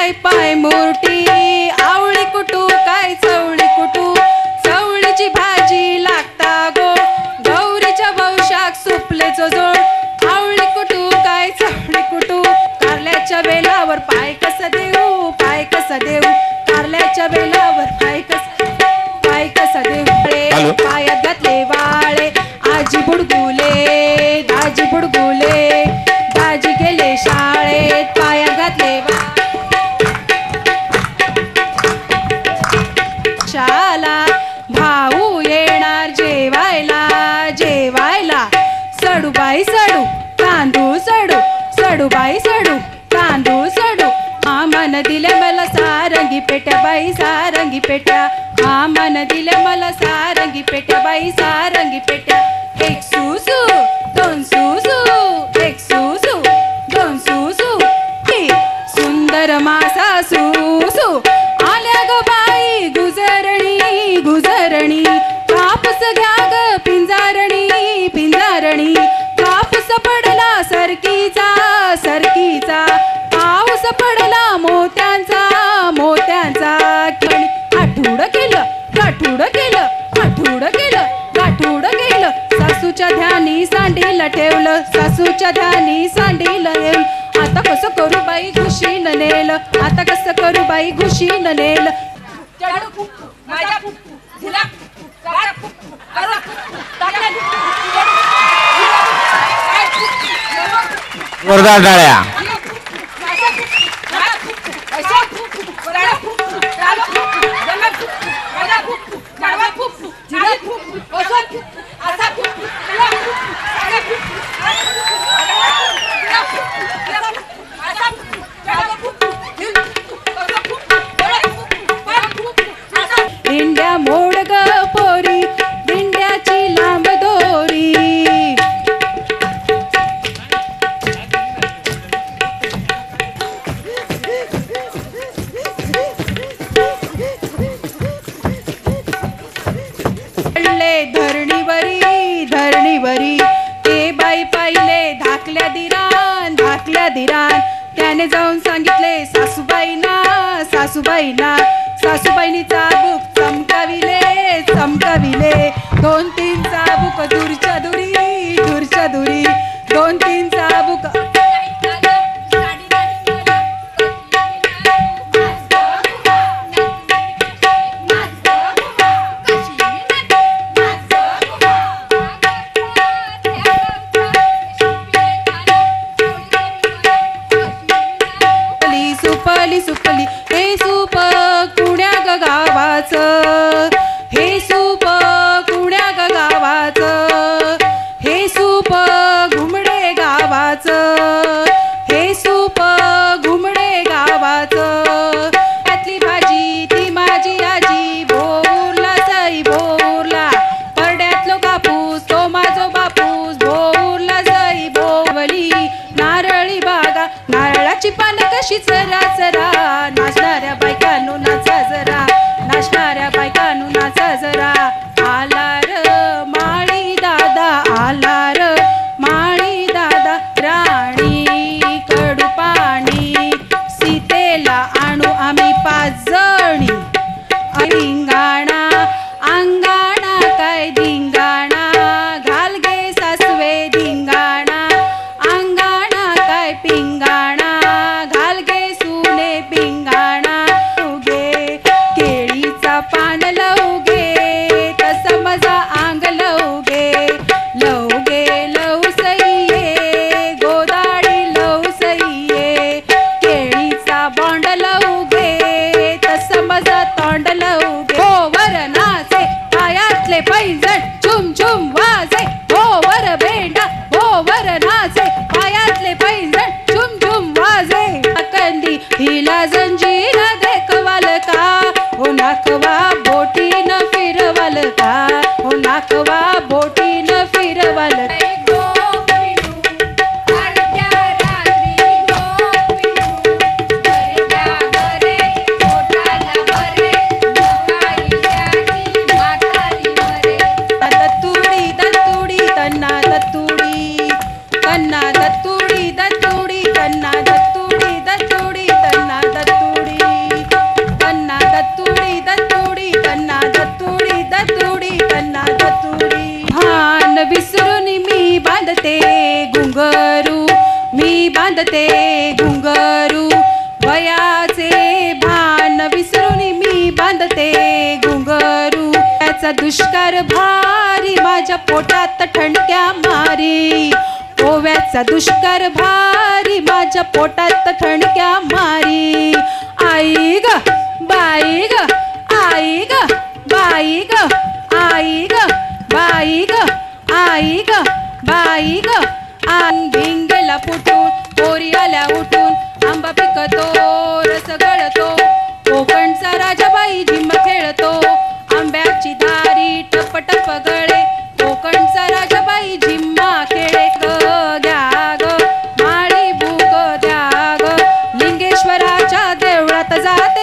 काय पाय मोठी आवळी कुटू काय चवळी कुटू चवळीची भाजी लागता गोड गौरीच्या वंशाक सुपलेचो जोड आवळी कुटू काय चवळी कुटू कारल्याच्या वेलावर पाय कसा देऊ कारल्याच्या वेलावर पाय कसा देऊ पायात घातले वाळे आजी बुडगुले दाजी गेले शाळेत पायात घातले शाला भाऊ येणार जेवायला सडूबाई सडू तांदूळ सडूबाई सडू तांदूळ सडू आमान दिल्या मला सारंगी पेट्या बाई सारंगी पेट्या आमान दिल्या मला सारंगी पेट्या बाई सारंगी पेट्या एक सुसू दोन सुसू एक सुसू दोन सुसू सुंदर मासा सुसू आल्या ग बाई गुजरणी कापूस घ्या ग पिंजारणी कापूस पडला सरकीचा पाऊस पडला मोत्यांचा गाठूड केलं सासूच्या ध्यानी सांडीला ठेवलं सासूच्या ध्यानी सांडीला ठेवलं आता कसं करू बाई घुशीन नेलं आता कसं करू बाई घुशीन नेलं जोरदार टाळ्या दिंड्या मोड ग पोरी दिंड्याची लांब दोरी धरणीवरी ते बाई पाहिले धाकल्या दिरान त्याने जाऊन सांगितले सासूबाईनी चाबूक चमकाविले 2-3 चाबूक दूरच्या दुरी 2-3 चाबूक सुपली हे सूप कुण्या ग गावाचं हे सूप कुण्या ग गावाचं हे सूप घुमडे गावाचं हे सूप घुमडे गावाचं त्यातली भाजी ती माझी आजी भोरला जाई भोरला परड्यातलो कापूस तो माझो बापूस भोरला जाई भोवली नारळी बागा नारळाची पानं कशी चरा नाचणाऱ्या बायकांनो नाचा जरा आला र माळी दादा राणी कडू पाणी सीतेला आणू आम्ही 5 जणी अंगाणा काय धिंगाणा घाल गे सासवे धिंगाणा अंगाणा काय पिंगाणा घाल गे सुने पिंगाणा उगे केळीचा पान लवगे तसा मजा अंग लवगे लव सईये गोदाडी लव सईये केळीचा बॉन्ड लवगे तसा मजा तोंड लवगे हो वर नाचे पायातले पैंजण झुम झुम वाजे हो वर भेंडा हो वर नाचे पायातले पैंजण झुम झुम वाजे कंदी हिला जंजीर देखवाल का हो नाकवा बोटीन फिरवाल का हो नाकवा बोटीन फिरवाल दत्तुडी तन्ना दत्तुडी दुष्कर भारी माझ्या पोटात ठणक्या मारी. ओव्याचा दुष्कर भारी माझ्या पोटात ठणक्या मारी. आई ग बाई ग आई ग बाई ग आई ग बाई ग आई ग बाई ग. भिंगेला फुटून पोरी आल्या उठून आंबा पिकतो रस गळतो. कोकणचा राजाबाई झिम्म खेळतो आंब्याची दारी टप टप गळे. कोकणचा राजाबाई झिम्मा खेळे. ग द्या ग माळी भूक द्या ग लिंगेश्वराच्या देवळात जाते